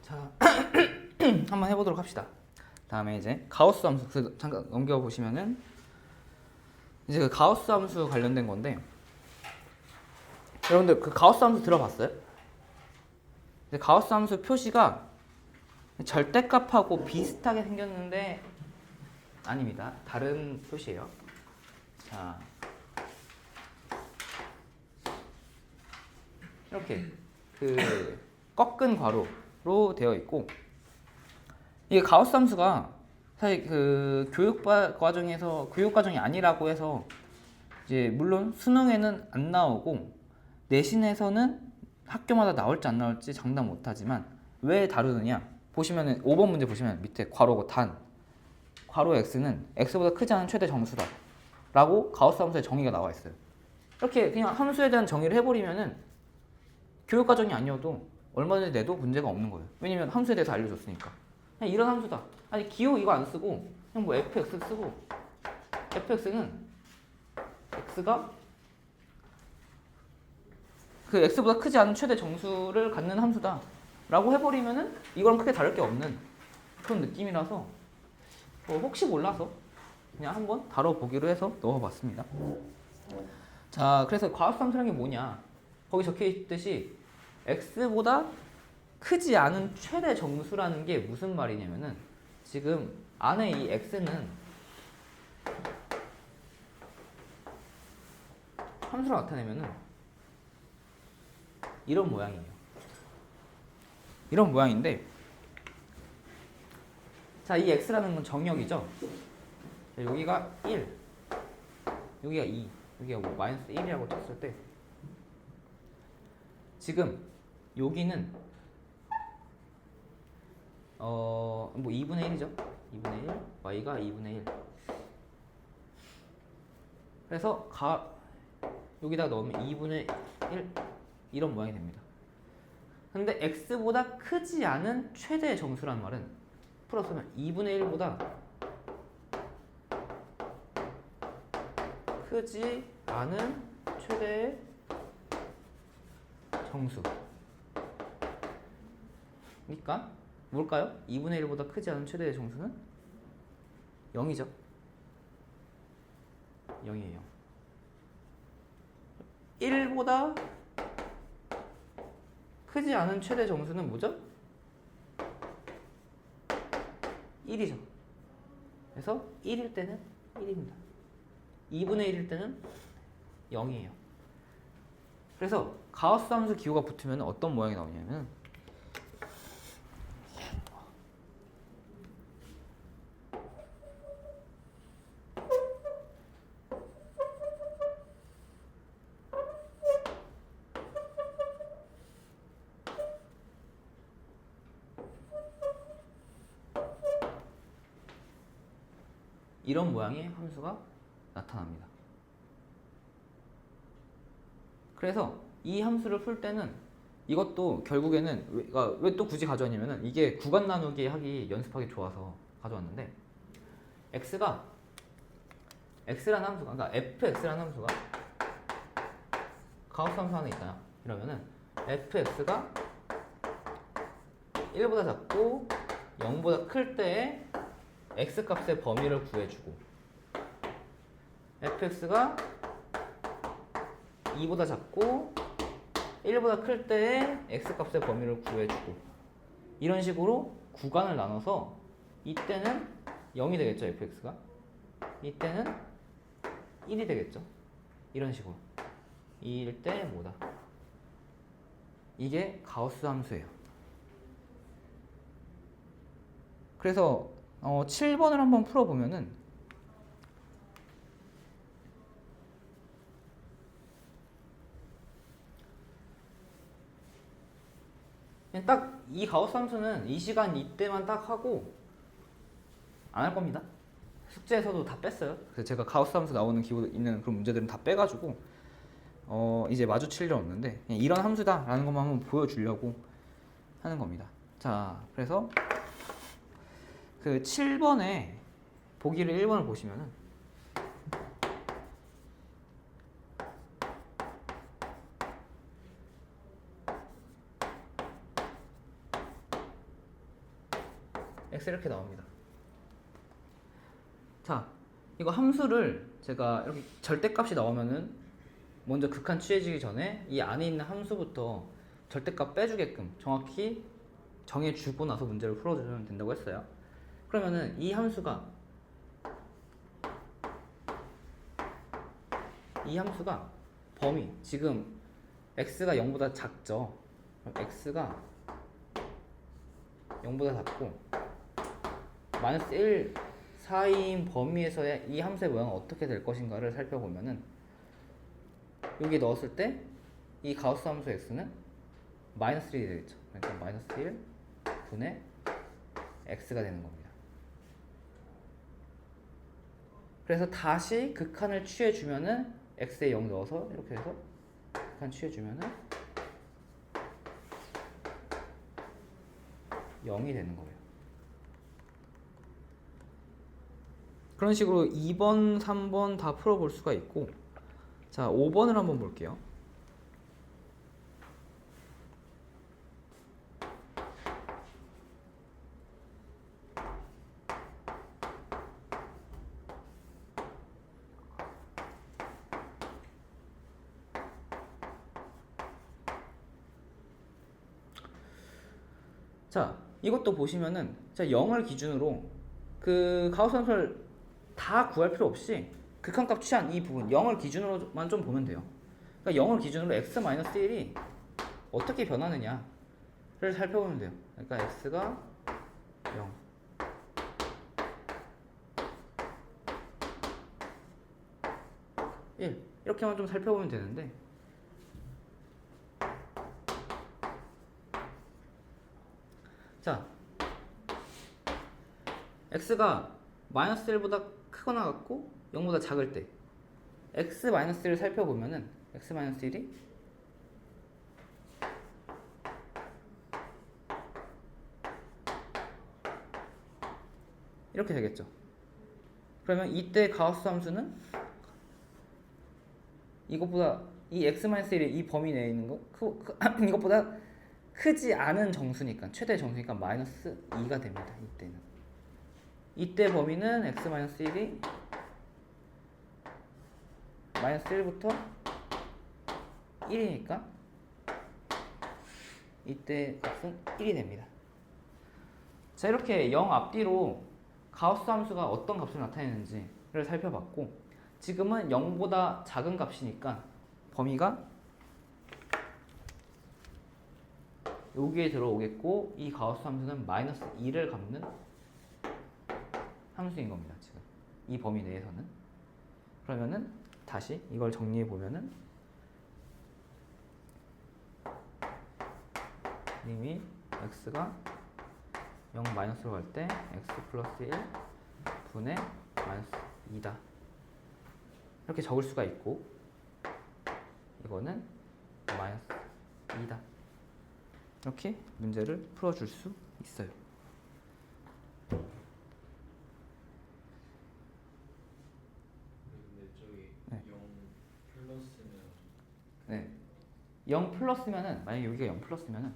자, 한번 해보도록 합시다. 다음에 이제 가우스 함수 잠깐 넘겨 보시면은 이제 그 가우스 함수 관련된 건데, 여러분들 그 가우스 함수 들어봤어요? 가우스 함수 표시가 절대값하고 비슷하게 생겼는데 아닙니다. 다른 표시예요. 자, 이렇게 그 꺾은 괄호로 되어 있고, 이게 가우스 함수가 사실 그 교육 과정이 아니라고 해서 이제 물론 수능에는 안 나오고 내신에서는 학교마다 나올지 안 나올지 장담 못하지만 왜 다루느냐 보시면은 5번 문제 보시면 밑에 괄호고 단 괄호 x는 x보다 크지 않은 최대 정수다 라고 가우스 함수의 정의가 나와 있어요. 이렇게 그냥 함수에 대한 정의를 해버리면은 교육 과정이 아니어도 얼마든지 내도 문제가 없는 거예요. 왜냐면 함수에 대해서 알려줬으니까. 그냥 이런 함수다. 아니 기호 이거 안 쓰고 그냥 뭐 fx 쓰고, fx는 x가 그 x보다 크지 않은 최대 정수를 갖는 함수다 라고 해버리면은 이거랑 크게 다를 게 없는 그런 느낌이라서 혹시 몰라서 그냥 한번 다뤄보기로 해서 넣어봤습니다. 자, 그래서 가우스 함수라는 게 뭐냐, 거기 적혀있듯이 x보다 크지 않은 최대 정수라는 게 무슨 말이냐면은 지금 안에 이 x는 함수로 나타내면은 이런 모양이에요. 이런 모양인데, 자, 이 x라는 건 정역이죠. 여기가 1, 여기가 2, 여기가 뭐 마이너스 1이라고 쳤을 때 지금 여기는 뭐 2분의 1이죠. 2분의 1, y가 2분의 1. 그래서 여기다 넣으면 2분의 1 이런 모양이 됩니다. 근데 x보다 크지 않은 최대의 정수란 말은 풀었으면 2분의 1보다 크지 않은 최대의 정수. 그러니까 뭘까요? 2분의 1보다 크지 않은 최대의 정수는 0이죠. 0이에요. 1보다 크지 않은 최대 정수는 뭐죠? 1이죠. 그래서 1일 때는 1입니다. 2분의 1일 때는 0이에요. 그래서 가우스 함수 기호가 붙으면 어떤 모양이 나오냐면 이런 모양의 함수가 나타납니다. 그래서 이 함수를 풀 때는 이것도 결국에는 왜 또 굳이 가져왔냐면은 이게 구간 나누기 하기 연습하기 좋아서 가져왔는데, x라는 함수가, 그러니까 fx라는 함수가 가우스 함수 하나 있다. 이러면은 fx가 1보다 작고 0보다 클 때에 x 값의 범위를 구해주고, fx가 2보다 작고 1보다 클 때에 x 값의 범위를 구해주고, 이런 식으로 구간을 나눠서 이때는 0이 되겠죠. fx가 이때는 1이 되겠죠. 이런 식으로 2일 때 뭐다, 이게 가우스 함수예요. 그래서 7번을 한번 풀어보면은 그냥 딱 이 가우스 함수는 이 시간 이때만 딱 하고 안 할 겁니다. 숙제에서도 다 뺐어요. 그래서 제가 가우스 함수 나오는 기호 있는 그런 문제들은 다 빼가지고 이제 마주칠 일 없는데 그냥 이런 함수다라는 것만 한번 보여주려고 하는 겁니다. 자, 그래서 그 7번에 보기를 1번을 보시면은 x 이렇게 나옵니다. 자, 이거 함수를 제가 이렇게 절대값이 나오면은 먼저 극한 취해지기 전에 이 안에 있는 함수부터 절대값 빼주게끔 정확히 정해주고 나서 문제를 풀어주면 된다고 했어요. 그러면은 이 함수가 범위, 지금 x가 0보다 작죠. 그럼 x가 0보다 작고 마이너스 1 사이인 범위에서의 이 함수의 모양은 어떻게 될 것인가를 살펴보면은 여기 넣었을 때 이 가우스 함수 x는 마이너스 1이 되겠죠. 그러니까 마이너스 1 분의 x가 되는 겁니다. 그래서 다시 극한을 취해주면은 x에 0 넣어서 이렇게 해서 극한 취해주면은 0이 되는 거예요. 그런 식으로 2번, 3번 다 풀어볼 수가 있고, 자, 5번을 한번 볼게요. 자, 이것도 보시면은 자, 0을 기준으로 그 가우스 함수를 다 구할 필요 없이 극한값 취한 이 부분 0을 기준으로만 좀 보면 돼요. 그러니까 0을 기준으로 x-1이 어떻게 변하느냐를 살펴보면 돼요. 그러니까 x가 0, 1 이렇게만 좀 살펴보면 되는데, 자, x가 마이너스 1보다 크거나 같고 0보다 작을 때 x-1을 살펴보면은 x-1이 이렇게 되겠죠. 그러면 이때 가우스 함수는 이것보다 이 x-1이 이 범위 내에 있는 거 이것보다 크지 않은 정수니까, 최대 정수니까 마이너스 2가 됩니다. 이때는. 이때 범위는 x-1이 마이너스 1부터 1이니까 이때 값은 1이 됩니다. 자, 이렇게 0 앞뒤로 가우스 함수가 어떤 값을 나타내는지를 살펴봤고, 지금은 0보다 작은 값이니까 범위가 여기에 들어오겠고, 이 가우스 함수는 마이너스 2를 갚는 함수인 겁니다. 지금 이 범위 내에서는. 그러면은 다시 이걸 정리해 보면은 이미 x가 0 마이너스로 갈 때 x 플러스 1 분의 마이너스 2다 이렇게 적을 수가 있고, 이거는 마이너스 2다 이렇게 문제를 풀어줄 수 있어요. 근데 저기 네. 0 플러스면 네, 0 플러스면은, 만약에 여기가 0 플러스면은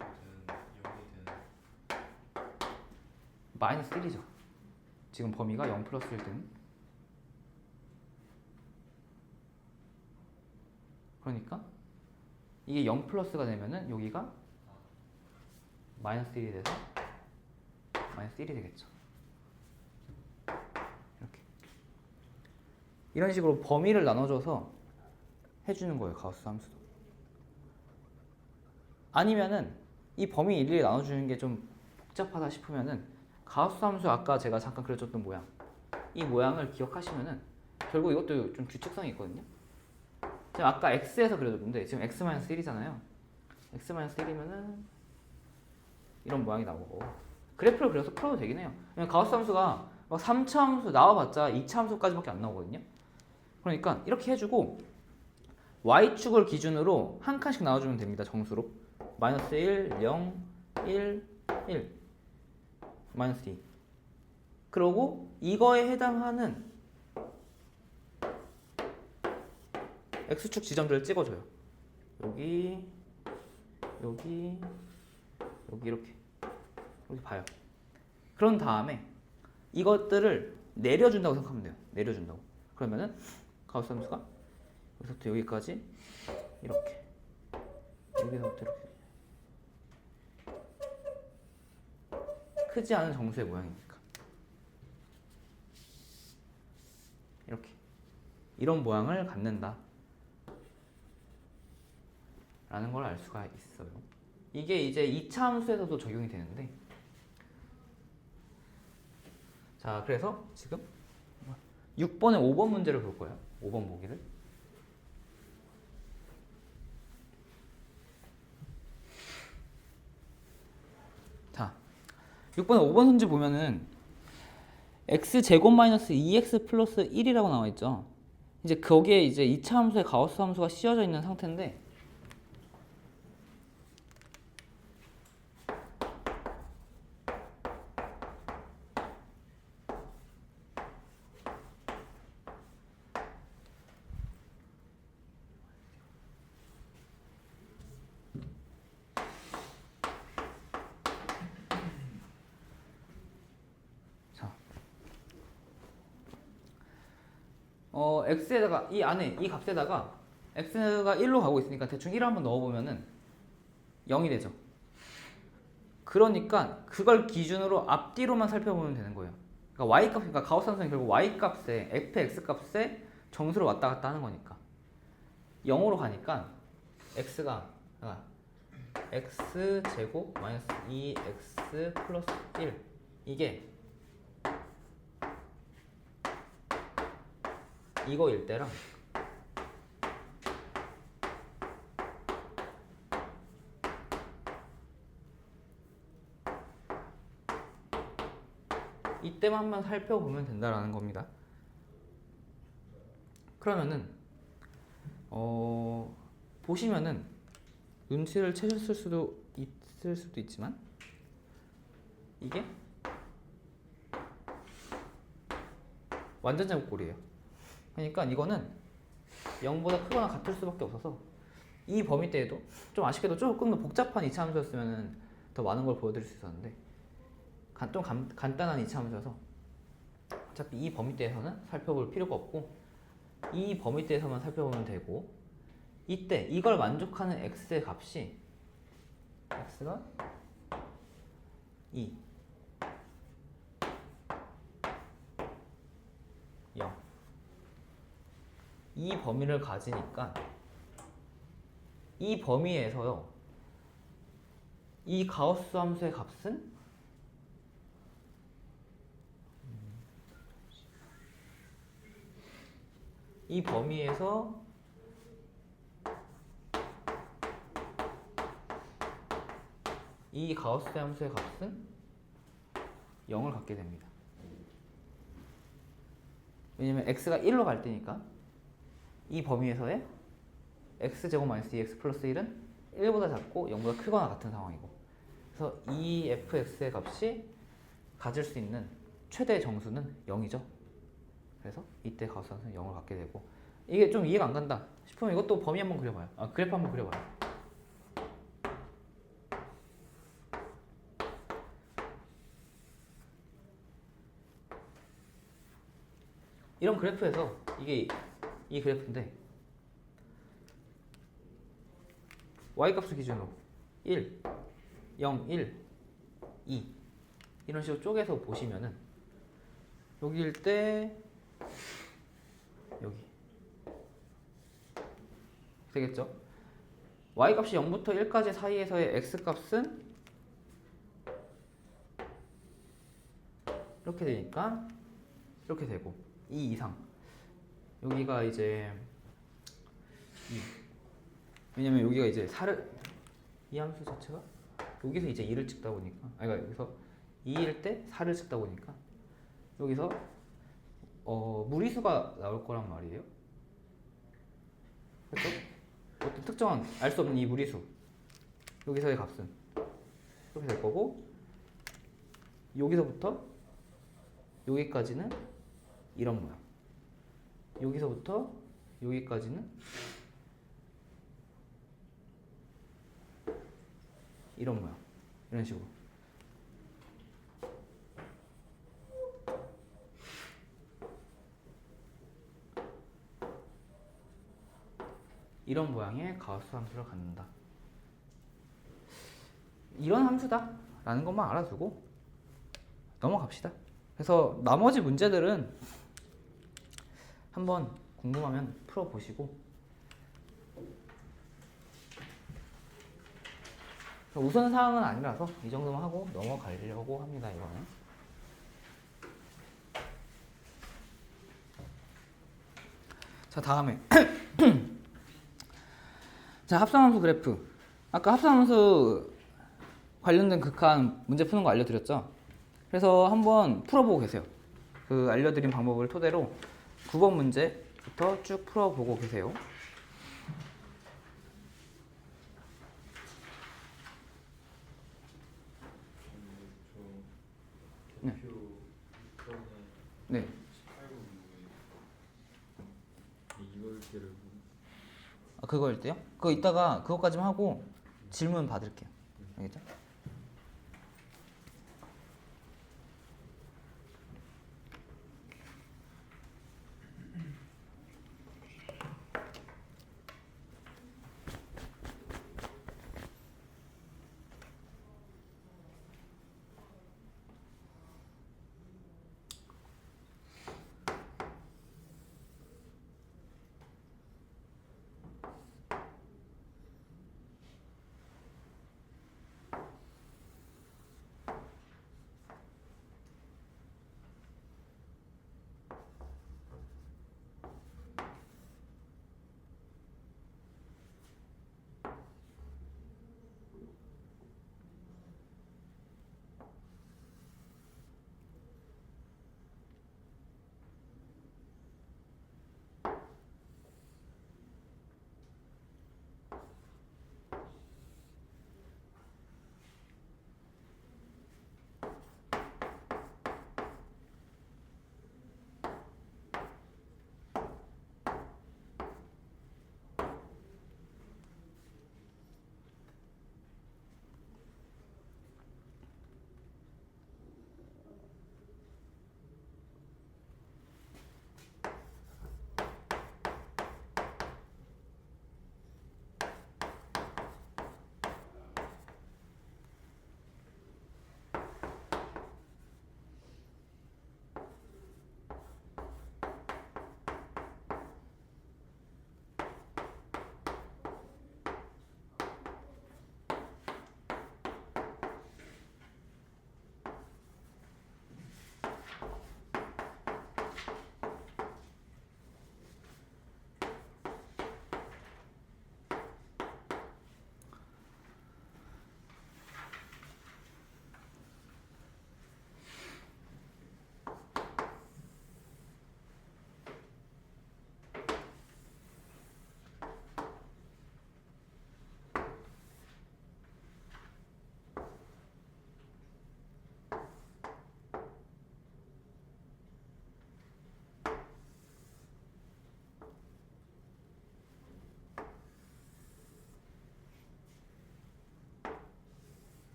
0이 되는 마이너스 1이죠. 지금 범위가 0 플러스일 때는. 그러니까 이게 0 플러스가 되면은 여기가 마이너스 1이 돼서 마이너스 1이 되겠죠. 이렇게. 이런 식으로 범위를 나눠줘서 해주는 거예요, 가우스 함수도. 아니면은 이 범위 일일이 나눠주는 게 좀 복잡하다 싶으면은 가우스 함수, 아까 제가 잠깐 그려줬던 모양, 이 모양을 기억하시면은 결국 이것도 좀 규칙성이 있거든요. 지금 아까 x에서 그려줬는데 지금 x-1이잖아요. x-1이면은 이런 모양이 나오고, 그래프를 그려서 풀어도 되긴 해요. 왜냐면 가우스 함수가 막 3차 함수 나와봤자 2차 함수까지밖에 안 나오거든요. 그러니까 이렇게 해주고 y축을 기준으로 한 칸씩 나눠주면 됩니다. 정수로 마이너스 1, 0, 1, 1 마이너스 2. 그러고 이거에 해당하는 x축 지점들을 찍어줘요. 여기, 여기, 여기 이렇게 봐요. 그런 다음에 이것들을 내려준다고 생각하면 돼요. 내려준다고. 그러면은 가우스 함수가 여기서부터 여기까지 이렇게, 여기서부터 이렇게 크지 않은 정수의 모양이니까 이렇게 이런 모양을 갖는다 라는 걸 알 수가 있어요. 이게 이제 2차 함수에서도 적용이 되는데, 자, 그래서 지금 6번에 5번 문제를 볼 거예요. 5번 보기를. 자, 6번에 5번 문제 보면은 x제곱 마이너스 2x 플러스 1이라고 나와 있죠. 이제 거기에 이제 2차 함수의 가우스 함수가 씌워져 있는 상태인데, x에다가 이 안에 이 값에다가 x가 1로 가고 있으니까 대충 1을 한번 넣어보면은 0이 되죠. 그러니까 그걸 기준으로 앞뒤로만 살펴보면 되는 거예요. 그러니까 y 값, 그러니까 가우스 함수는 결국 y 값에 fx 값에 정수를 왔다 갔다 하는 거니까 0으로 가니까 x가 x 제곱 마이너스 2x 플러스 1 이게 이거일 때랑 이때만 살펴보면 된다라는 겁니다. 그러면은 보시면은 눈치를 채셨을 수도 있을 수도 있지만 이게 완전 제곱꼴이에요. 그러니까 이거는 0보다 크거나 같을 수밖에 없어서 이 범위대에도 좀 아쉽게도 조금 더 복잡한 2차 함수였으면 더 많은 걸 보여드릴 수 있었는데 좀 간단한 2차 함수여서 어차피 이 범위대에서는 살펴볼 필요가 없고 이 범위대에서만 살펴보면 되고, 이때 이걸 만족하는 x의 값이 x가 2 0 이 범위를 가지니까 이 범위에서요 이 가우스 함수의 값은 이 범위에서 이 가우스 함수의 값은 0을 갖게 됩니다. 왜냐면 x가 1로 갈 때니까 이 범위에서의 x제곱 마이너스 2x 플러스 1은 1보다 작고 0보다 크거나 같은 상황이고, 그래서 이 fx의 값이 가질 수 있는 최대 정수는 0이죠. 그래서 이때 가우스 함수는 0을 갖게 되고, 이게 좀 이해가 안 간다 싶으면 이것도 범위 한번 그려봐요. 그래프 한번 그려봐요. 이런 그래프에서 이게 이 그래프인데 y값을 기준으로 1, 0, 1, 2 이런 식으로 쪼개서 보시면은 여기일 때 여기 되겠죠? y값이 0부터 1까지 사이에서의 x값은 이렇게 되니까 이렇게 되고 2 이상 여기가 이제 2. 왜냐면 여기가 이제 4를 이 함수 자체가 여기서 이제 2를 찍다 보니까 그러니까 여기서 2일 때 4를 찍다 보니까 여기서 무리수가 나올 거란 말이에요. 그렇죠? 어떤 특정한 알 수 없는 이 무리수 여기서의 값은 이렇게 될 거고, 여기서부터 여기까지는 이런 모양, 여기서부터 여기까지는 이런 모양, 이런 식으로 이런 모양의 가우스 함수를 갖는다. 이런 함수다 라는 것만 알아두고 넘어갑시다. 그래서 나머지 문제들은 한번 궁금하면 풀어보시고, 우선 사항은 아니라서 이 정도만 하고 넘어가려고 합니다. 이거는. 자, 다음에 자, 합성함수 그래프. 아까 합성함수 관련된 극한 문제 푸는 거 알려드렸죠? 그래서 한번 풀어보고 계세요. 그 알려드린 방법을 토대로 9번 문제부터 쭉 풀어보고 계세요. 저 네. 대표 6번에 네. 18번 이걸 때를 아, 그거일 때요? 그거 이따가 그거까지만 하고 질문 받을게요. 알겠죠?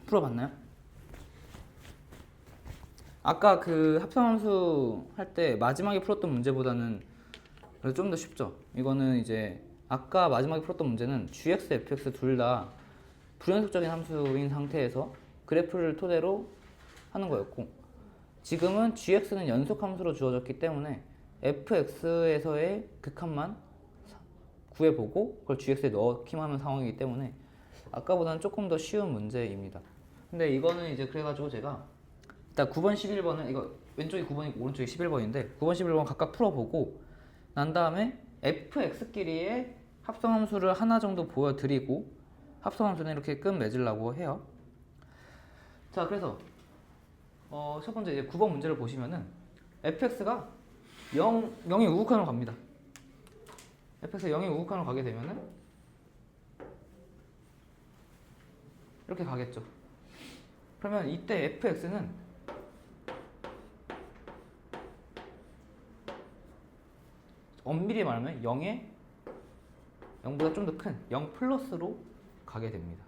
풀어봤나요? 아까 그 합성함수 할 때 마지막에 풀었던 문제보다는 그래도 좀 더 쉽죠. 이거는 이제 아까 마지막에 풀었던 문제는 gx, fx 둘 다 불연속적인 함수인 상태에서 그래프를 토대로 하는 거였고, 지금은 gx는 연속 함수로 주어졌기 때문에 fx에서의 극한만 구해보고 그걸 gx에 넣기만 하는 상황이기 때문에 아까보다는 조금 더 쉬운 문제입니다. 근데 이거는 이제 그래가지고 제가 일단 9번, 11번은 이거 왼쪽이 9번이고 오른쪽이 11번인데 9번, 11번 각각 풀어보고 난 다음에 fx끼리의 합성함수를 하나 정도 보여드리고 합성함수는 이렇게 끝 맺으려고 해요. 자, 그래서 첫 번째 이제 9번 문제를 보시면은 fx가 0의 우극한으로 갑니다. fx가 0의 우극한으로 가게 되면은 이렇게 가겠죠. 그러면 이때 fx는 엄밀히 말하면 0보다 좀 더 큰 0 플러스로 가게 됩니다.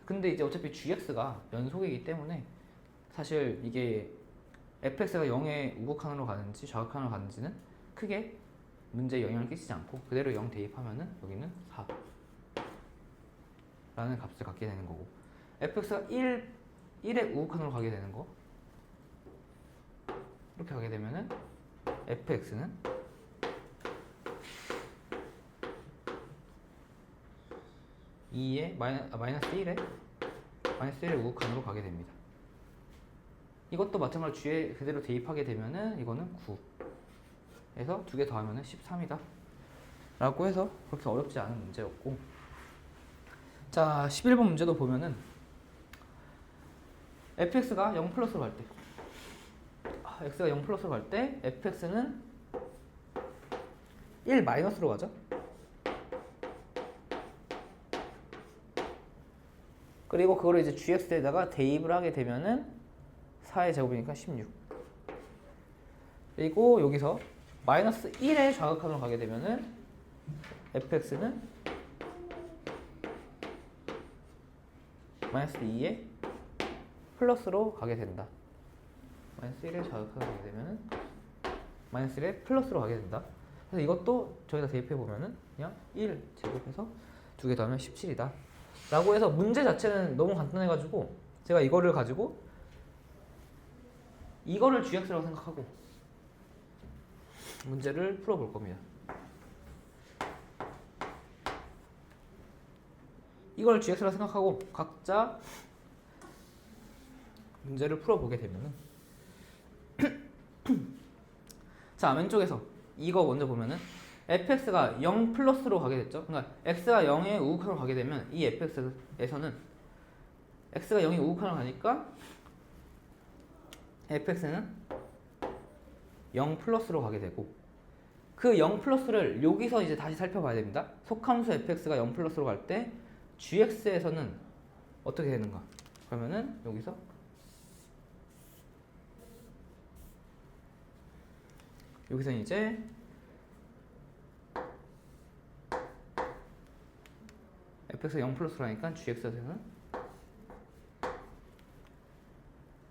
근데 이제 어차피 gx가 연속이기 때문에 사실 이게 fx가 0의 우극한으로 가는지 좌극한으로 가는지는 크게 문제에 영향을 끼치지 않고 그대로 0 대입하면은 여기는 4 라는 값을 갖게 되는 거고, fx가 1의 우극한으로 가게 되는 거 이렇게 가게 되면은 fx는 마이너스 1의 우극한으로 가게 됩니다. 이것도 마찬가지로 g에 그대로 대입하게 되면은 이거는 9에서 두 개 더하면은 13이다 라고 해서 그렇게 어렵지 않은 문제였고, 자 11번 문제도 보면은 fx가 0 플러스로 갈 때 x가 0 플러스로 갈 때 fx는 1 마이너스로 가죠. 그리고 그거를 이제 gx에다가 대입을 하게 되면은 4의 제곱이니까 16. 그리고 여기서 마이너스 1의 좌극한으로 가게 되면은 fx는 마이너스 2의 플러스로 가게 된다. 마이너스 1의 좌극한으로 가게 되면은 마이너스 1의 플러스로 가게 된다. 그래서 이것도 저희가 대입해 보면은 그냥 1 제곱해서 두 개 더하면 17이다. 라고 해서 문제 자체는 너무 간단해가지고 제가 이거를 가지고 이거를 gx라고 생각하고 문제를 풀어볼 겁니다. 이걸 gx라고 생각하고 각자 문제를 풀어보게 되면은 자, 왼쪽에서 이거 먼저 보면은 fx가 0 플러스로 가게 됐죠. 그러니까 x가 0의 우극한으로 가게 되면 이 fx에서는 x가 0의 우극한으로 가니까 fx는 0 플러스로 가게 되고, 그 0 플러스를 여기서 이제 다시 살펴봐야 됩니다. 속함수 fx가 0 플러스로 갈 때 gx에서는 어떻게 되는가? 그러면은 여기서 이제 fx가 0 플러스로 하니까 gx에서는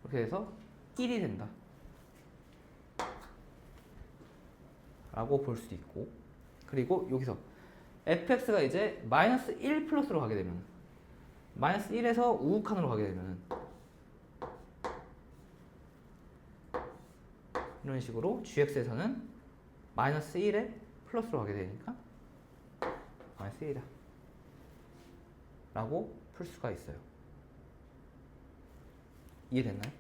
이렇게 돼서 1이 된다 라고 볼 수도 있고, 그리고 여기서 fx가 이제 마이너스 1 플러스로 가게 되면 마이너스 1에서 우극한으로 가게 되면 이런 식으로 gx에서는 마이너스 1에 플러스로 가게 되니까 마이너스 1이다 라고 풀 수가 있어요. 이해됐나요?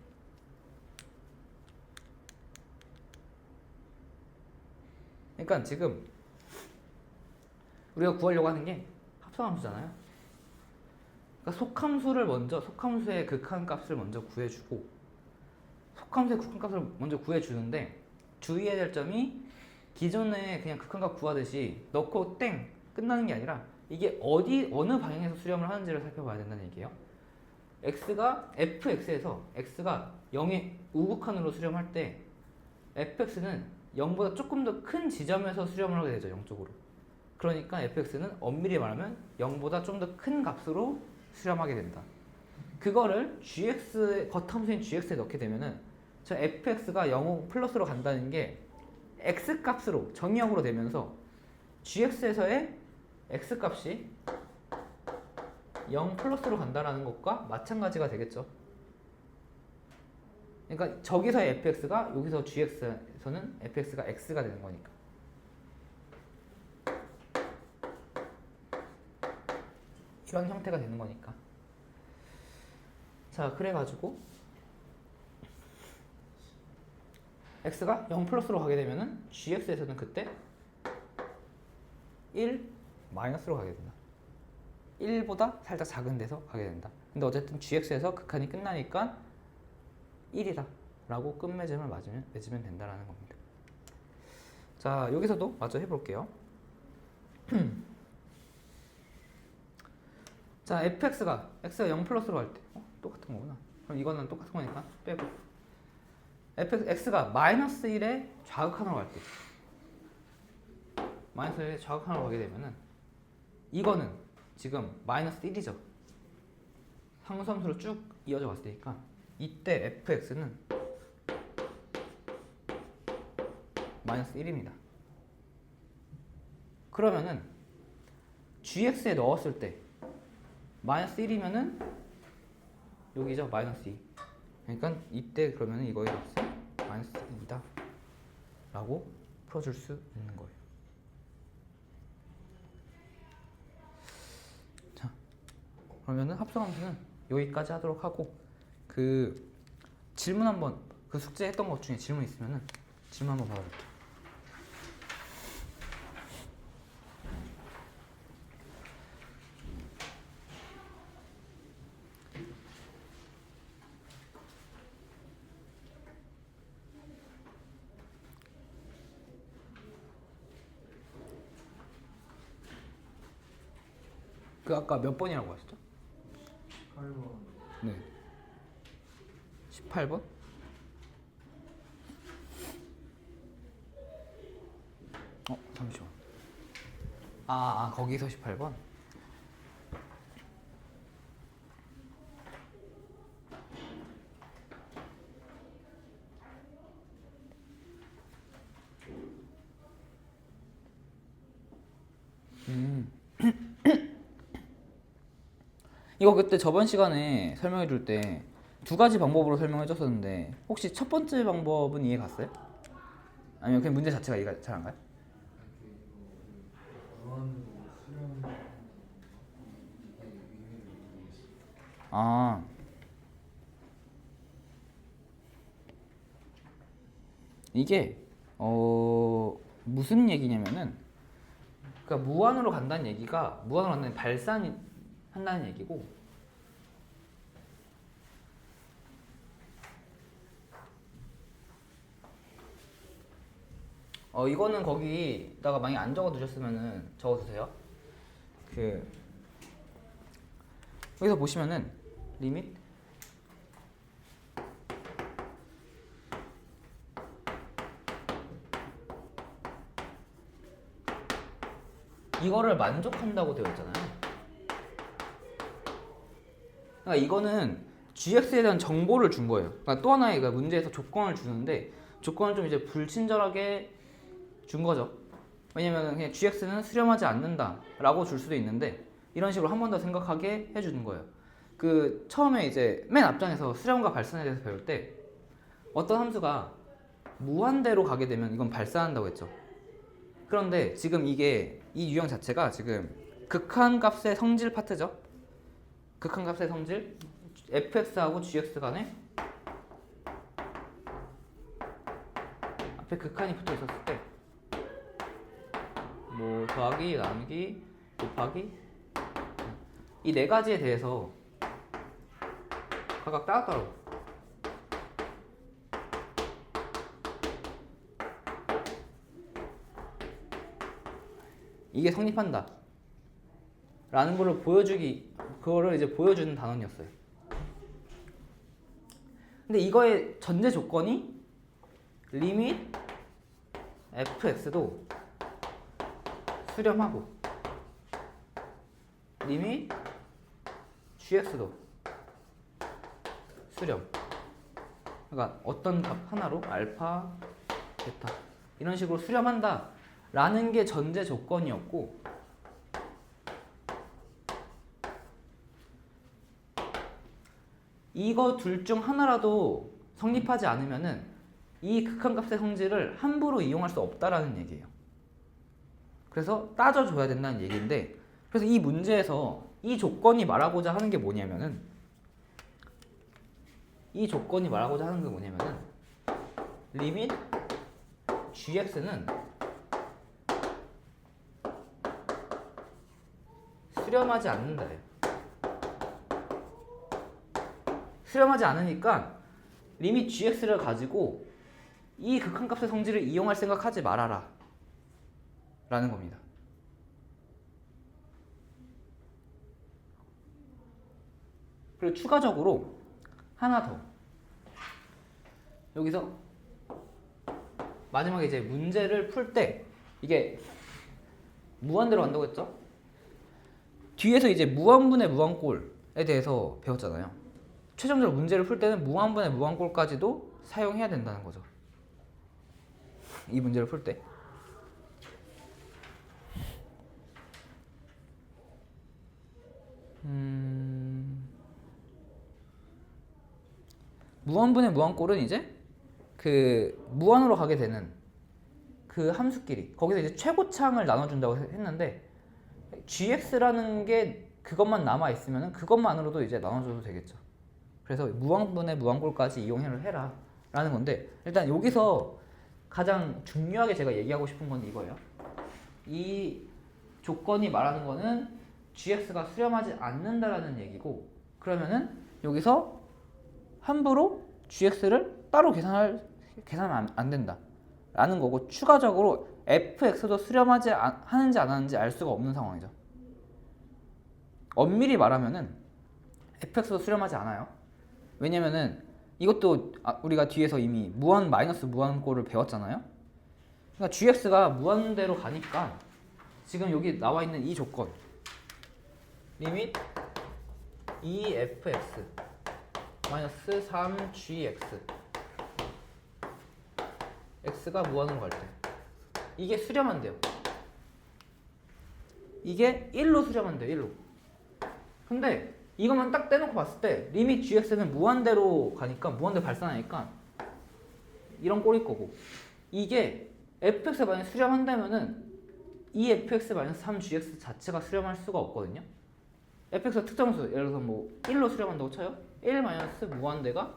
그러니까 지금 우리가 구하려고 하는 게 합성함수잖아요. 그러니까 속함수를 먼저, 속함수의 극한값을 먼저 구해주고, 속함수의 극한값을 먼저 구해주는데 주의해야 될 점이 기존에 그냥 극한값 구하듯이 넣고 땡 끝나는 게 아니라 이게 어느 방향에서 수렴을 하는지를 살펴봐야 된다는 얘기예요. fx에서 x가 0의 우극한으로 수렴할 때 fx는 0보다 조금 더 큰 지점에서 수렴을 하게 되죠. 0 쪽으로. 그러니까 fx는 엄밀히 말하면 0보다 좀 더 큰 값으로 수렴하게 된다 그거를 gx 겉함수인 gx에 넣게 되면은 저 fx가 0 플러스로 간다는 게 x 값으로 정의역으로 되면서 gx에서의 x 값이 0 플러스로 간다라는 것과 마찬가지가 되겠죠. 그러니까 저기서의 fx가 여기서 gx에서는 fx가 x가 되는 거니까. 이런 형태가 되는 거니까. 자, 그래가지고 x가 0 플러스로 가게 되면은 gx에서는 그때 1 마이너스로 가게 된다. 1보다 살짝 작은 데서 가게 된다. 근데 어쨌든 gx에서 극한이 끝나니까 1이다 라고 끝맺음을 맺으면 된다라는 겁니다. 자, 여기서도 마저 해볼게요. 자, fx가 x가 0 플러스로 갈 때 똑같은 거구나. 그럼 이거는 똑같은 거니까 빼고 x가 마이너스 1에 좌극한으로 갈 때 마이너스 1에 좌극한으로 가게 되면은 이거는 지금 마이너스 1이죠. 상수함수로 쭉 이어져 왔으니까 이때 fx는 마이너스 1입니다. 그러면은 gx에 넣었을 때 마이너스 1이면은 여기죠. 마이너스 2. 그러니까 이때 그러면은 이거에 값은 마이너스 2다 라고 풀어줄 수 있는 거예요. 자, 그러면은 합성함수는 여기까지 하도록 하고 그 질문 한번 그 숙제 했던 것 중에 질문 있으면은 질문 한번 받아볼게요. 그 아까 몇 번이라고 하셨죠? 8번. 네. 18번? 잠시만. 거기서 18번? 이거 그때 저번 시간에 설명해 줄 때 두 가지 방법으로 설명해 줬었는데 혹시 첫 번째 방법은 이해 갔어요? 아니면 그냥 문제 자체가 이해가 잘 안 가요? 무한으로 수렴 의미를 모르겠어요. 이게 무슨 얘기냐면은 그러니까 무한으로 간다는 얘기가 무한으로 간다는 발산한다는 얘기고 이거는 거기다가 만약 안 적어 두셨으면은 적어 두세요. 여기서 보시면은 리밋 이거를 만족한다고 되어 있잖아요. 그러니까 이거는 gx에 대한 정보를 준 거예요. 그러니까 또 하나의 문제에서 조건을 주는데 조건을 좀 이제 불친절하게 준 거죠. 왜냐면 그냥 gx는 수렴하지 않는다 라고 줄 수도 있는데 이런 식으로 한 번 더 생각하게 해주는 거예요. 그 처음에 이제 맨 앞장에서 수렴과 발산에 대해서 배울 때 어떤 함수가 무한대로 가게 되면 이건 발산한다고 했죠. 그런데 지금 이게 이 유형 자체가 지금 극한값의 성질 파트죠. 극한값의 성질 fx하고 gx 간에 앞에 극한이 붙어 있었을 때 뭐 더하기, 나누기, 곱하기 이 네 가지에 대해서 각각 따로따로 이게 성립한다 라는 거를 그거를 이제 보여주는 단원이었어요. 근데 이거의 전제 조건이 리밋 fx도 수렴하고 리밋 gx도 수렴. 그러니까 어떤 값 하나로 알파, 베타 이런 식으로 수렴한다 라는 게 전제 조건이었고, 이거 둘 중 하나라도 성립하지 않으면은 이 극한값의 성질을 함부로 이용할 수 없다라는 얘기예요. 그래서 따져줘야 된다는 얘기인데, 그래서 이 문제에서 이 조건이 말하고자 하는 게 뭐냐면은, 리밋 gx는 수렴하지 않는다예요. 수렴하지 않으니까 리밋 gx를 가지고 이 극한값의 성질을 이용할 생각하지 말아라 라는 겁니다. 그리고 추가적으로 하나 더, 여기서 마지막에 이제 문제를 풀 때 이게 무한대로 간다고 했죠? 뒤에서 이제 무한분의 무한꼴에 대해서 배웠잖아요. 최종적으로 문제를 풀 때는 무한분의 무한꼴까지도 사용해야 된다는 거죠. 이 문제를 풀 때. 무한분의 무한꼴은 이제 그 무한으로 가게 되는 그 함수끼리 거기서 이제 최고창을 나눠준다고 했는데, gx라는 게 그것만 남아 있으면 그것만으로도 이제 나눠줘도 되겠죠. 그래서 무한분의 무한꼴까지 이용을 해라 라는 건데, 일단 여기서 가장 중요하게 제가 얘기하고 싶은 건 이거예요. 이 조건이 말하는 거는 gx가 수렴하지 않는다라는 얘기고, 그러면은 여기서 함부로 gx를 따로 계산하면 안 된다 라는 거고, 추가적으로 fx도 수렴하지 하는지 안 하는지 알 수가 없는 상황이죠. 엄밀히 말하면은 fx도 수렴하지 않아요. 왜냐면은 이것도 우리가 뒤에서 이미 무한 마이너스 무한꼴을 배웠잖아요. 그러니까 gx가 무한대로 가니까 지금 여기 나와 있는 이 조건, 리밋 2fx 마이너스 3gx, x가 무한으로 갈 때 이게 수렴한대요. 이게 1로 수렴한대요. 1로. 근데 이것만 딱 떼놓고 봤을 때 리밋 gx는 무한대로 가니까, 무한대로 발산하니까 이런 꼴일 거고, 이게 fx가 만약 수렴한다면은 이 fx-3gx 자체가 수렴할 수가 없거든요. fx가 특정수, 예를 들어서 뭐 1로 수렴한다고 쳐요. 1 마이너스 무한대가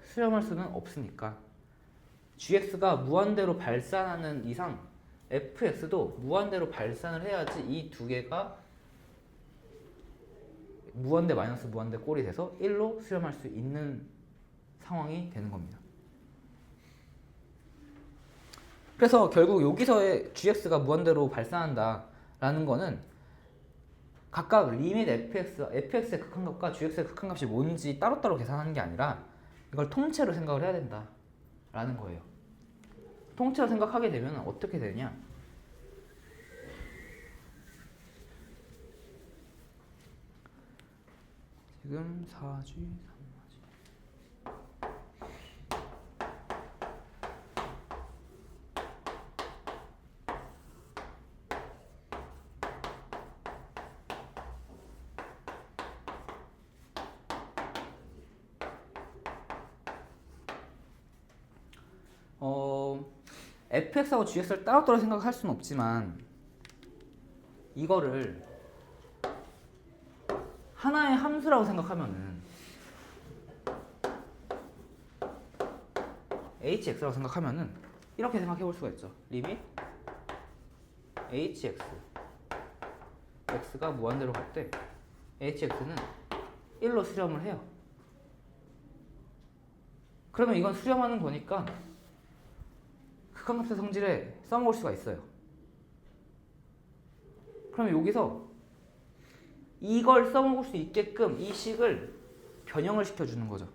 수렴할 수는 없으니까 gx가 무한대로 발산하는 이상 fx도 무한대로 발산을 해야지 이 두 개가 무한대 마이너스 무한대 꼴이 돼서 1로 수렴할 수 있는 상황이 되는 겁니다. 그래서 결국 여기서의 gx가 무한대로 발산한다라는 거는 각각 리밋 fx의 극한값과 gx의 극한값이 뭔지 따로따로 계산하는 게 아니라 이걸 통째로 생각을 해야 된다라는 거예요. 통째로 생각하게 되면 어떻게 되냐? 지금 4G, 3G. fx하고 gx를 따로따로 생각할 수는 없지만 이거를 하나의 함수라고 생각하면은 hx라고 생각하면은 이렇게 생각해 볼 수가 있죠. 리밋 hx, x가 무한대로 갈 때 hx는 1로 수렴을 해요. 그러면 이건 수렴하는 거니까 극한값의 성질에 써먹을 수가 있어요. 그러면 여기서 이걸 써먹을 수 있게끔 이 식을 변형을 시켜주는 거죠.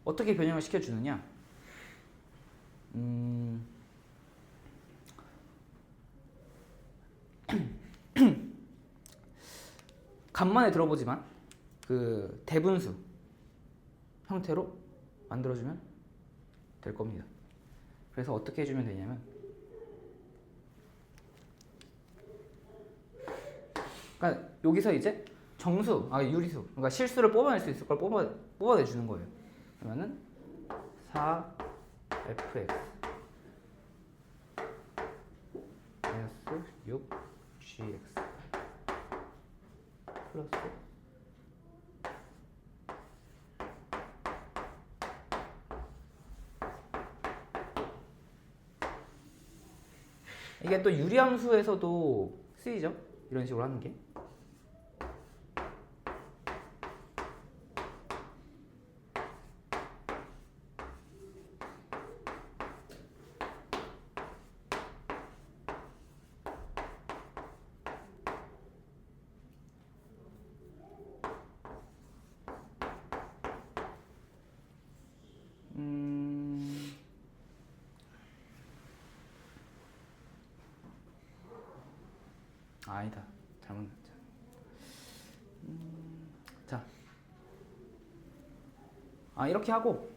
어떻게 변형을 시켜주느냐? 간만에 들어보지만 그 대분수, 형태로 만들어주면 될 겁니다. 그래서 어떻게 해주면 되냐면, 그러니까 여기서 이제 정수, 유리수, 그러니까 실수를 뽑아낼 수 있을 걸 뽑아내주는 거예요. 그러면은 4fx 마이너스 6gx 플러스 이게 또 유리함수에서도 쓰이죠. 이런 식으로 하는 게. 아니다. 잘못 났죠. 자. 이렇게 하고.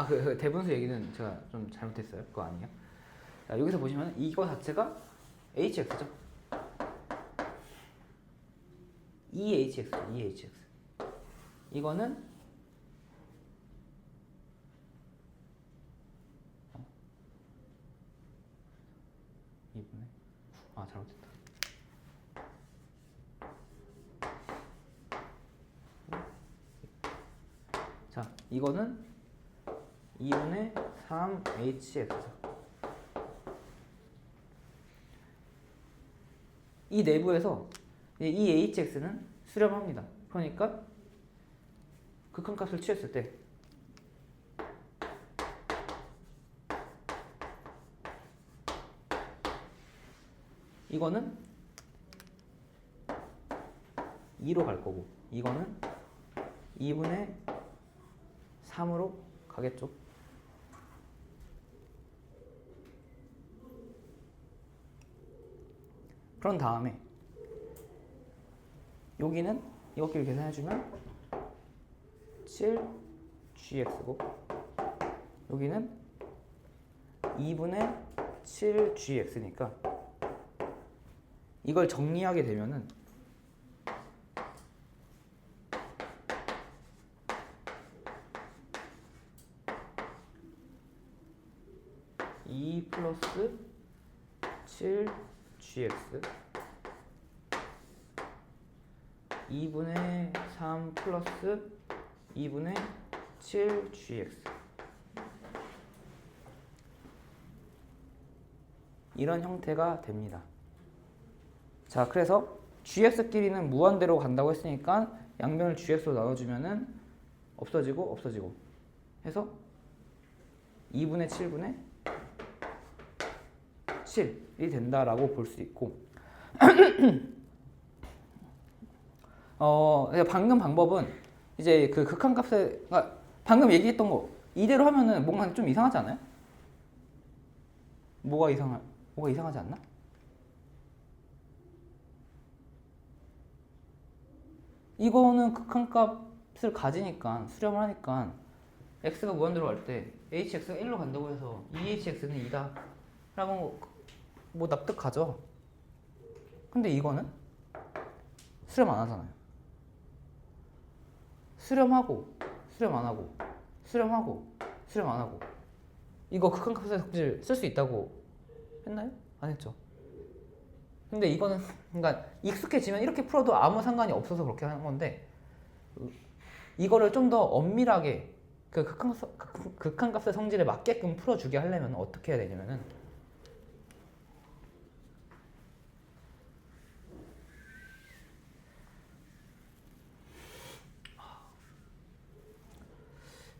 그 대분수 얘기는 제가 좀 잘못했어요. 그거 아니에요. 자, 여기서 보시면 이거 자체가 hx죠. 2hx죠. 2hx. 이거는 이분의 잘못됐다. 자, 이거는 2분의 3hx죠. 이 내부에서 이 hx는 수렴합니다. 그러니까 극한값을 취했을 때 이거는 2로 갈 거고 이거는 2분의 3으로 가겠죠. 그런 다음에 여기는 이것끼리 계산해주면 7gx고 여기는 2분의 7gx니까 이걸 정리하게 되면은 2 플러스 7gx 2분의 3 플러스 2분의 7gx 이런 형태가 됩니다. 자, 그래서 gx끼리는 무한대로 간다고 했으니까 양변을 gx로 나눠주면은 없어지고 해서 2분의 7분의 7이 된다라고 볼 수 있고 방금 방법은 이제 그 극한값에 방금 얘기했던 거 이대로 하면은 뭔가 좀 이상하지 않아요? 뭐가 이상하지 않나? 이거는 극한값을 가지니까 수렴을 하니까 x가 무한대로 갈 때 hx가 1로 간다고 해서 2hx는 2다 라고 뭐 납득하죠. 근데 이거는 수렴 안 하잖아요. 수렴하고 수렴 안 하고 수렴하고 수렴 안 하고 이거 극한값의 성질 쓸 수 있다고 했나요? 안 했죠. 근데 이거는 그러니까 익숙해지면 이렇게 풀어도 아무 상관이 없어서 그렇게 하는 건데 이거를 좀 더 엄밀하게 그 극한값의 성질에 맞게끔 풀어주게 하려면 어떻게 해야 되냐면은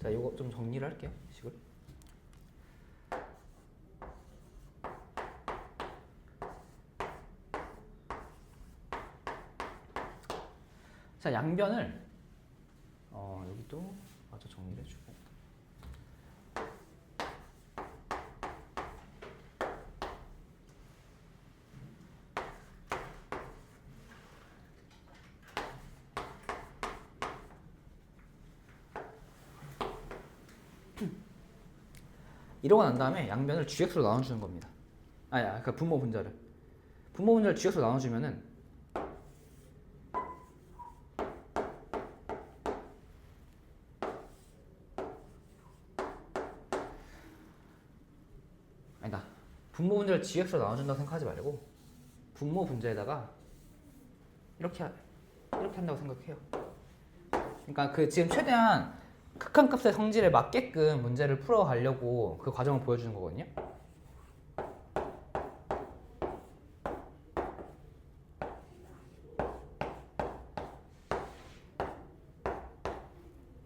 자, 이거 좀 정리를 할게요. 식을. 자, 양변을 여기도 마저 정리를 해주고 이러고 난 다음에 양변을 GX로 나눠주는 겁니다. 아니, 그 분모 분자를 GX로 나눠주면은 아니다. 분모 분자를 GX로 나눠준다고 생각하지 말고 분모 분자에다가 이렇게 한다고 생각해요. 그러니까 그 지금 최대한 극한값의 성질에 맞게끔 문제를 풀어가려고 그 과정을 보여주는 거거든요.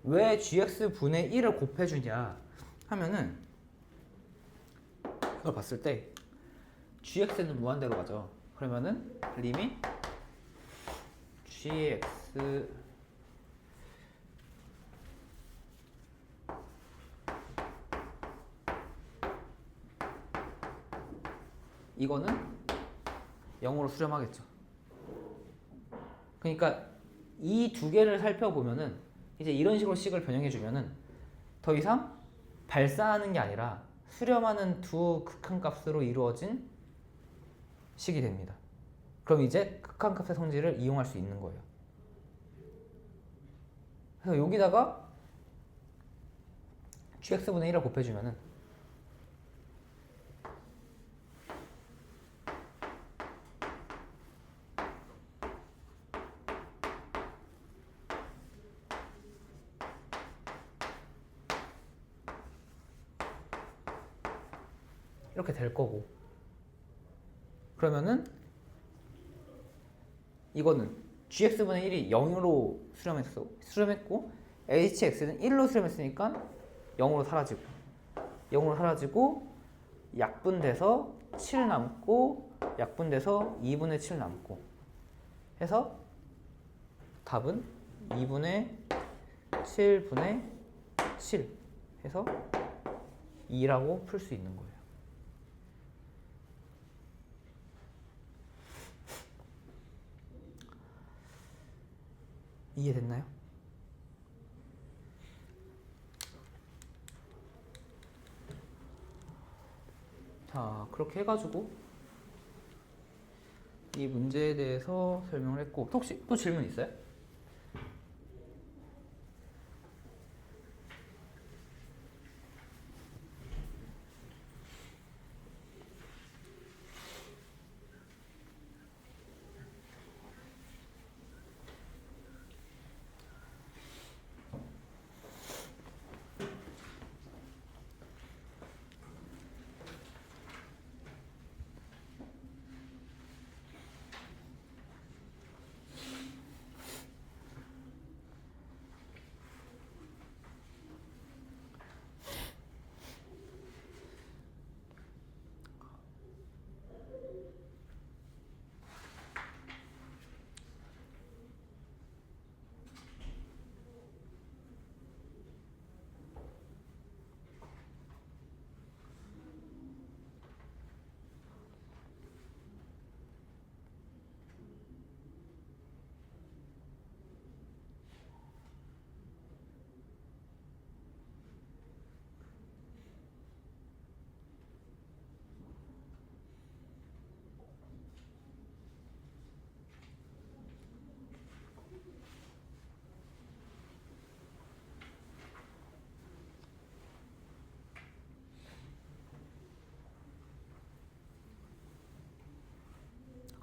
왜 gx분의 1을 곱해주냐 하면은 이걸 봤을 때 gx는 무한대로 가죠. 그러면은 리밋 gx 이거는 0으로 수렴하겠죠. 그러니까 이 두 개를 살펴보면은 이제 이런 식으로 식을 변형해 주면은 더 이상 발사하는 게 아니라 수렴하는 두 극한값으로 이루어진 식이 됩니다. 그럼 이제 극한값의 성질을 이용할 수 있는 거예요. 그래서 여기다가 gx분의 1을 곱해주면은 이렇게 될 거고, 그러면은 이거는 gx분의 1이 0으로 수렴했고 hx는 1로 수렴했으니까 0으로 사라지고 약분돼서 7 남고 약분돼서 2분의 7 남고 해서 답은 2분의 7분의 7 해서 2라고 풀 수 있는 거예요. 이해됐나요? 자, 그렇게 해가지고 이 문제에 대해서 설명을 했고, 혹시 또 질문 있어요?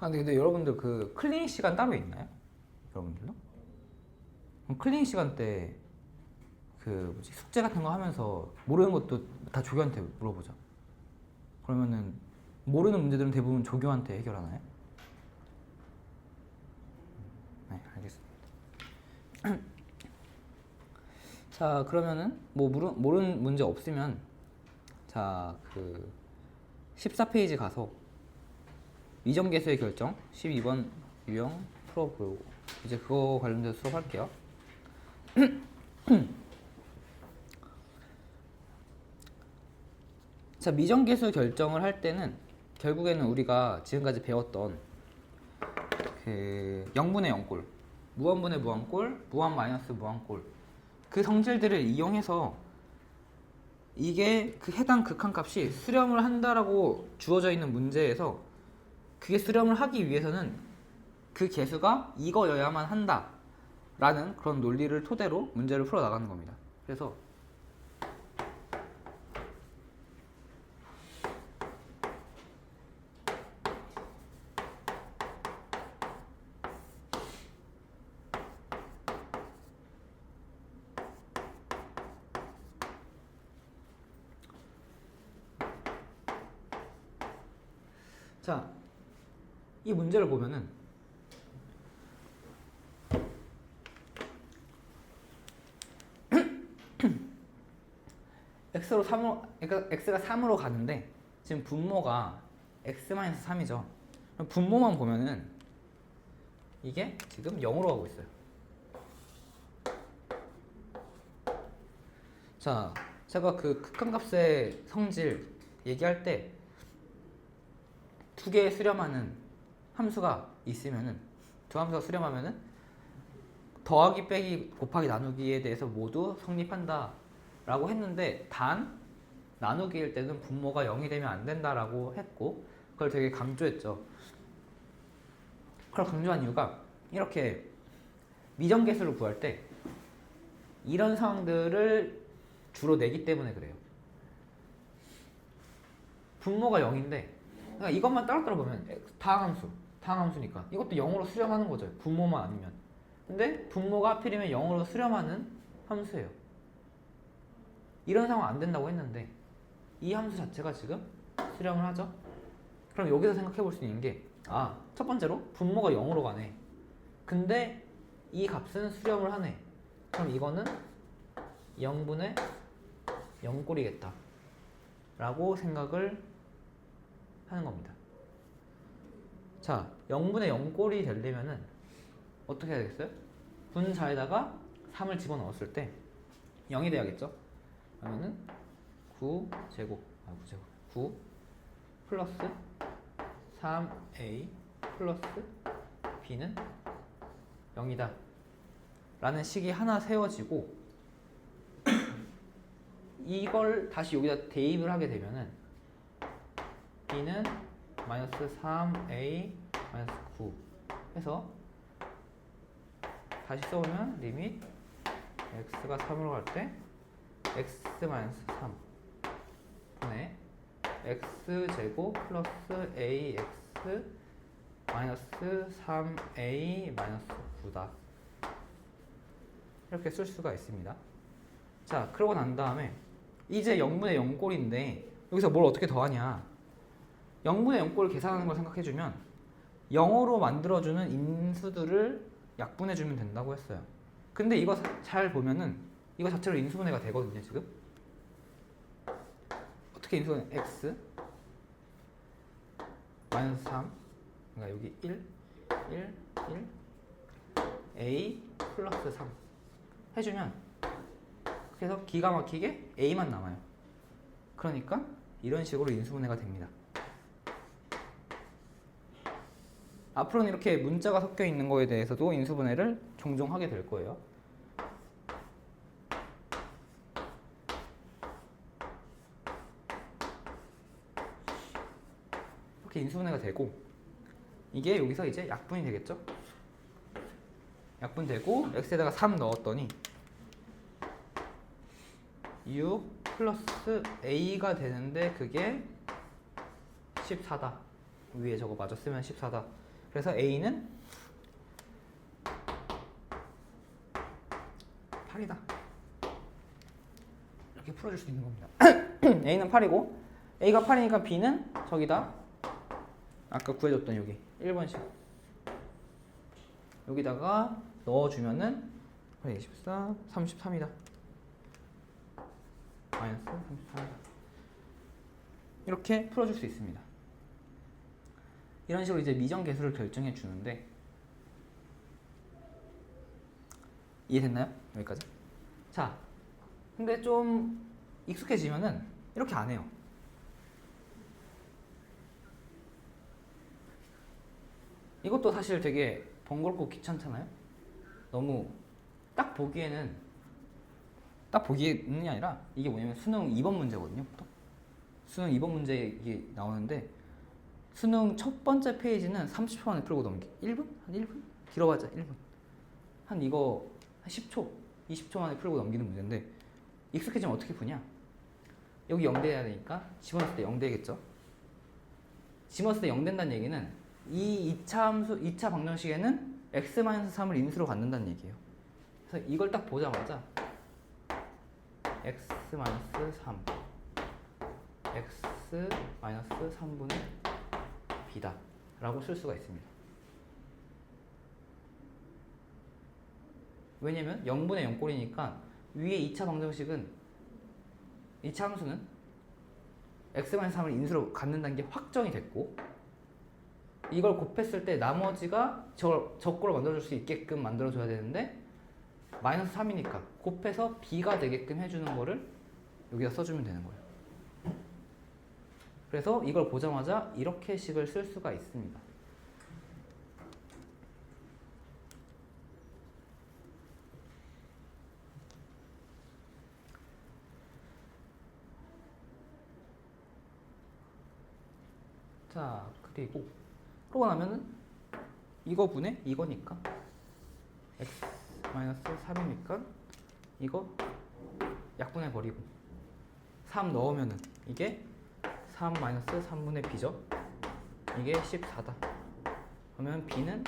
아, 근데 여러분들 그 클리닉 시간 따로 있나요? 여러분들도? 그럼 클리닉 시간 때 그 숙제 같은 거 하면서 모르는 것도 다 조교한테 물어보죠. 그러면은 모르는 문제들은 대부분 조교한테 해결하나요? 네, 알겠습니다. 자, 그러면은 뭐 모르는 문제 없으면 자, 그 14페이지 가서 미정계수의 결정 12번 유형 풀어보고 이제 그거 관련돼서 수업할게요. 자, 미정계수 결정을 할 때는 결국에는 우리가 지금까지 배웠던 그 0분의 0꼴, 무한분의 무한꼴, 무한 마이너스 무한꼴 그 성질들을 이용해서 이게 그 해당 극한값이 수렴을 한다라고 주어져 있는 문제에서 그게 수렴을 하기 위해서는 그 개수가 이거여야만 한다라는 그런 논리를 토대로 문제를 풀어 나가는 겁니다. 그래서 자, 이 문제를 보면은 x로 3으로, 그러니까 x가 3으로 가는데 지금 분모가 x-3이죠. 분모만 보면은 이게 지금 0으로 가고 있어요. 자, 제가 그 극한값의 성질 얘기할 때 두 개의 수렴하는 함수가 있으면은 두 함수가 수렴하면은 더하기 빼기 곱하기 나누기에 대해서 모두 성립한다 라고 했는데 단 나누기일 때는 분모가 0이 되면 안 된다라고 했고 그걸 되게 강조했죠. 그걸 강조한 이유가 이렇게 미정계수를 구할 때 이런 상황들을 주로 내기 때문에 그래요. 분모가 0인데 그러니까 이것만 따로따로 보면 다항함수니까 이것도 0으로 수렴하는 거죠. 분모만 아니면. 근데 분모가 하필이면 0으로 수렴하는 함수예요. 이런 상황 안 된다고 했는데 이 함수 자체가 지금 수렴을 하죠. 그럼 여기서 생각해 볼 수 있는 게 첫 번째로 분모가 0으로 가네. 근데 이 값은 수렴을 하네. 그럼 이거는 0분의 0꼴이겠다 라고 생각을 하는 겁니다. 자, 0분의 0꼴이 되려면은 어떻게 해야 되겠어요? 분자에다가 3을 집어넣었을 때 0이 돼야겠죠? 그러면은 9제곱 9 플러스 3a 플러스 b는 0이다 라는 식이 하나 세워지고 이걸 다시 여기다 대입을 하게 되면은 b는 마이너스 3a 마이너스 9 해서 다시 써보면 리밋 x가 3으로 갈 때 x 마이너스 3 분의 x제곱 플러스 ax 마이너스 3a 마이너스 9다 이렇게 쓸 수가 있습니다. 자, 그러고 난 다음에 이제 0분의 0꼴인데 여기서 뭘 어떻게 더하냐. 0분의 0꼴을 계산하는 걸 생각해주면 0으로 만들어주는 인수들을 약분해주면 된다고 했어요. 근데 이거 잘 보면은 이거 자체로 인수분해가 되거든요. 지금 어떻게 인수분해? x 마이너스 3 그러니까 여기 1 a 플러스 3 해주면 그래서 기가 막히게 a만 남아요. 그러니까 이런 식으로 인수분해가 됩니다. 앞으로는 이렇게 문자가 섞여 있는 거에 대해서도 인수분해를 종종 하게 될 거예요. 이렇게 인수분해가 되고 이게 여기서 이제 약분이 되겠죠? 약분되고 x에다가 3 넣었더니 6 플러스 a가 되는데 그게 14다. 위에 저거 마저 쓰면 14다. 그래서 a는 8이다. 이렇게 풀어줄 수 있는 겁니다. a는 8이고 a가 8이니까 b는 저기다 아까 구해줬던 여기 1번씩 여기다가 넣어주면은 24, 33이다. 마이너스 33이다. 이렇게 풀어줄 수 있습니다. 이런 식으로 이제 미정계수를 결정해 주는데 이해됐나요? 여기까지? 자, 근데 좀 익숙해지면은 이렇게 안 해요. 이것도 사실 되게 번거롭고 귀찮잖아요? 너무 딱 보기에는 딱 보기는 아니라 이게 뭐냐면 수능 2번 문제거든요. 보통. 수능 2번 문제 이게 나오는데 수능 첫 번째 페이지는 30초 만에 풀고 넘기. 1분? 한 1분? 길어봤자 1분. 한 이거 한 10초, 20초 만에 풀고 넘기는 문제인데 익숙해지면 어떻게 푸냐? 여기 0 돼야 되니까 집어넣을 때 0 되겠죠? 집어넣을 때 0 된다는 얘기는 이 2차 함수, 2차 방정식에는 x-3을 인수로 갖는다는 얘기예요. 그래서 이걸 딱 보자마자 x-3 x-3분의 b다 라고 쓸 수가 있습니다. 왜냐면 0분의 0꼴이니까 위에 2차 방정식은 2차 함수는 x-3을 인수로 갖는다는 게 확정이 됐고 이걸 곱했을 때 나머지가 저꼴을 만들어줄 수 있게끔 만들어줘야 되는데 마이너스 3이니까 곱해서 b가 되게끔 해주는 거를 여기다 써주면 되는 거예요. 그래서 이걸 보자마자 이렇게 식을 쓸 수가 있습니다. 자, 그러고 나면은 이거 분의 이거니까 x-3이니까 이거 약분해 버리고 3 넣으면은 이게 3-3분의 b죠. 이게 14다. 그러면 b는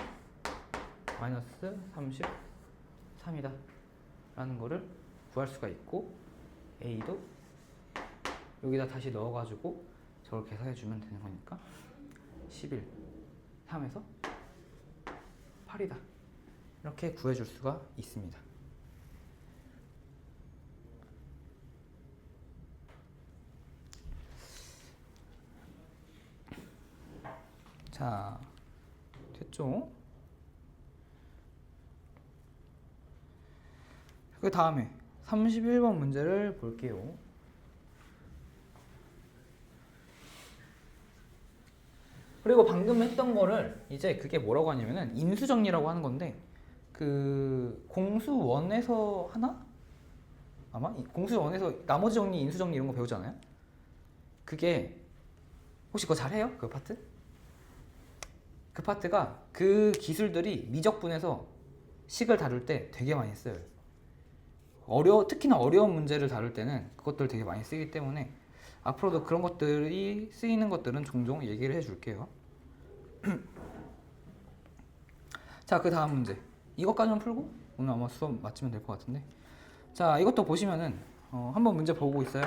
마이너스 33이다 라는 거를 구할 수가 있고 a도 여기다 다시 넣어가지고 저걸 계산해 주면 되는 거니까 11, 3에서 8이다 이렇게 구해줄 수가 있습니다. 자, 됐죠? 그 다음에 31번 문제를 볼게요. 그리고 방금 했던 거를 이제 그게 뭐라고 하냐면은 인수정리라고 하는 건데 그 공수원에서 하나? 아마 공수원에서 나머지 정리, 인수정리 이런 거 배우잖아요. 그게 혹시 그거 잘해요? 그 파트? 그 파트가 그 기술들이 미적분에서 식을 다룰 때 되게 많이 써요. 특히나 어려운 문제를 다룰 때는 그것들 되게 많이 쓰기 때문에 앞으로도 그런 것들이 쓰이는 것들은 종종 얘기를 해줄게요. 자, 그 다음 문제. 이것까지만 풀고 오늘 아마 수업 마치면 될 것 같은데. 자, 이것도 보시면은 한번 문제 보고 있어요.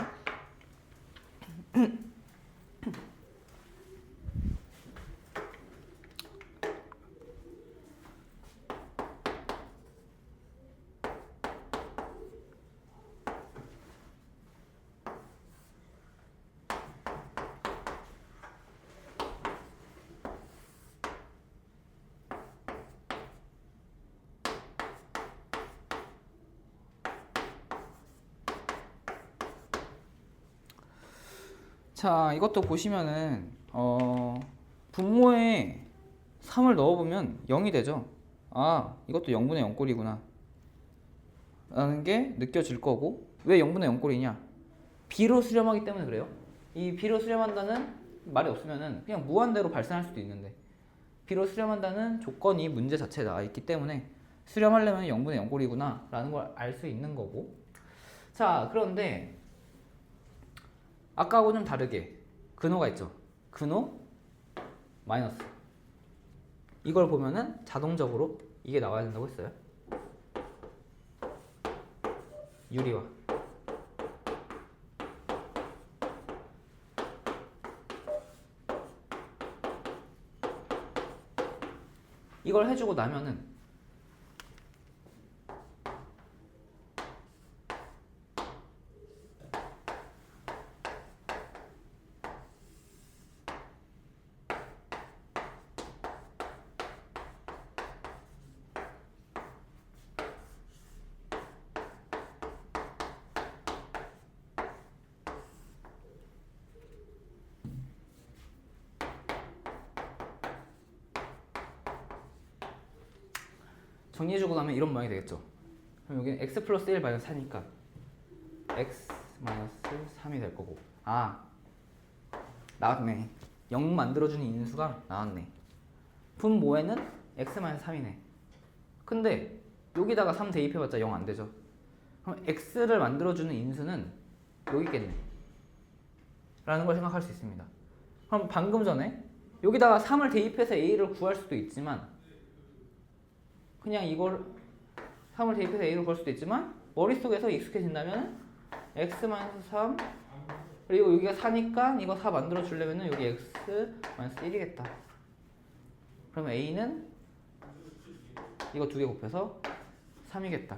자, 이것도 보시면은 분모에 3을 넣어보면 0이 되죠. 아, 이것도 0분의 0꼴이구나 라는 게 느껴질 거고, 왜 0분의 0꼴이냐? b로 수렴하기 때문에 그래요. 이 b로 수렴한다는 말이 없으면은 그냥 무한대로 발생할 수도 있는데 b로 수렴한다는 조건이 문제 자체에 나와 있기 때문에 수렴하려면 0분의 0꼴이구나 라는 걸 알 수 있는 거고. 자, 그런데 아까하고 좀 다르게 근호가 있죠. 근호 마이너스. 이걸 보면은 자동적으로 이게 나와야 된다고 했어요. 유리화. 이걸 해주고 나면은 정리해주고 나면 이런 모양이 되겠죠. 그럼 여기는 x 플러스 1 마이너스 4니까 x-3이 될 거고. 아, 나왔네. 0 만들어주는 인수가 나왔네. 분모에는 x-3이네. 근데 여기다가 3 대입해봤자 0 안 되죠. 그럼 x를 만들어주는 인수는 여기 있겠네 라는 걸 생각할 수 있습니다. 그럼 방금 전에 여기다가 3을 대입해서 a를 구할 수도 있지만 그냥 이걸 3을 대입해서 a를 구할 수도 있지만 머릿속에서 익숙해진다면 x-3 그리고 여기가 4니까 이거 4 만들어 주려면 여기 x-1이겠다. 그러면 a는 이거 두 개 곱해서 3이겠다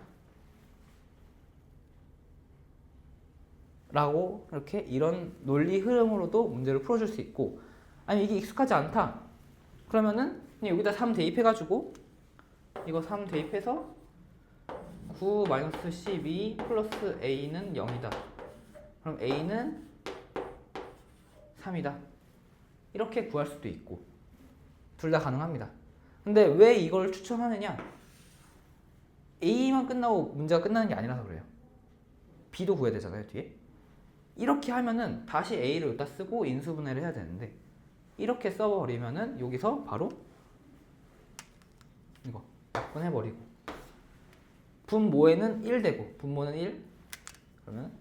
라고 이렇게 이런 논리 흐름으로도 문제를 풀어줄 수 있고, 아니 이게 익숙하지 않다 그러면은 그냥 여기다 3 대입해가지고 이거 3 대입해서 9-12 플러스 a는 0이다. 그럼 a는 3이다. 이렇게 구할 수도 있고 둘 다 가능합니다. 근데 왜 이걸 추천하느냐? a만 끝나고 문제가 끝나는 게 아니라서 그래요. b도 구해야 되잖아요 뒤에. 이렇게 하면은 다시 a를 여기다 쓰고 인수분해를 해야 되는데 이렇게 써버리면은 여기서 바로 이거 약분해버리고 분모에는 1 되고 분모는 1 그러면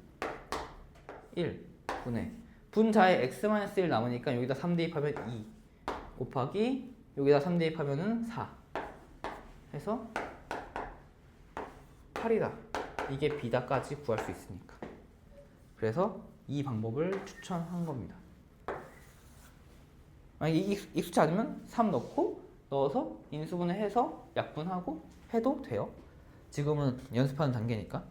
1 분해 분자에 x-1 남으니까 여기다 3 대입하면 2 곱하기 여기다 3 대입하면은 4 해서 8이다. 이게 b다까지 구할 수 있으니까. 그래서 이 방법을 추천한 겁니다. 만약에 익숙치 않으면 3 넣어서 인수분해 해서 약분하고 해도 돼요. 지금은 연습하는 단계니까.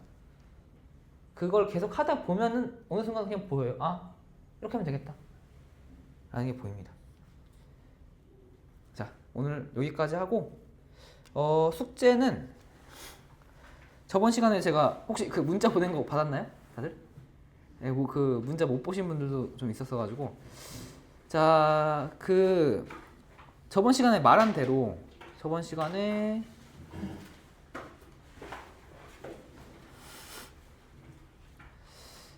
그걸 계속 하다 보면은 어느 순간 그냥 보여요. 아, 이렇게 하면 되겠다 라는 게 보입니다. 자, 오늘 여기까지 하고 숙제는 저번 시간에 제가 혹시 그 문자 보낸 거 받았나요? 다들? 네, 뭐 그 문자 못 보신 분들도 좀 있었어가지고 자, 그 저번 시간에 말한 대로 저번 시간에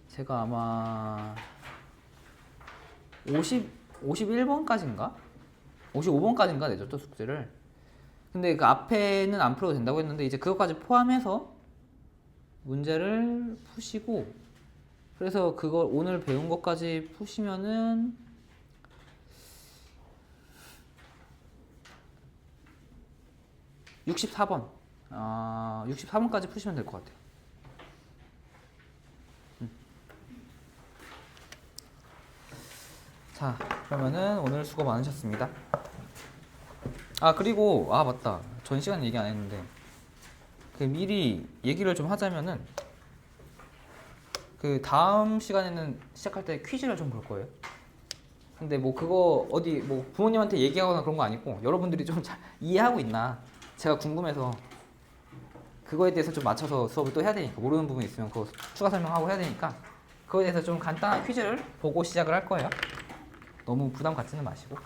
제가 아마 51번까지인가? 55번까지인가 내줬죠 숙제를. 근데 그 앞에는 안 풀어도 된다고 했는데 이제 그것까지 포함해서 문제를 푸시고, 그래서 그걸 오늘 배운 것까지 푸시면은 64번 64번까지 푸시면 될 것 같아요. 자, 그러면은 오늘 수고 많으셨습니다. 아, 그리고 맞다, 전 시간 얘기 안 했는데 그 미리 얘기를 좀 하자면은 그 다음 시간에는 시작할 때 퀴즈를 좀 볼 거예요. 근데 뭐 그거 어디 뭐 부모님한테 얘기하거나 그런 거 아니고 여러분들이 좀 잘 이해하고 있나 제가 궁금해서 그거에 대해서 좀 맞춰서 수업을 또 해야 되니까, 모르는 부분 있으면 그거 추가 설명하고 해야 되니까 그거에 대해서 좀 간단한 퀴즈를 보고 시작을 할 거예요. 너무 부담 갖지는 마시고.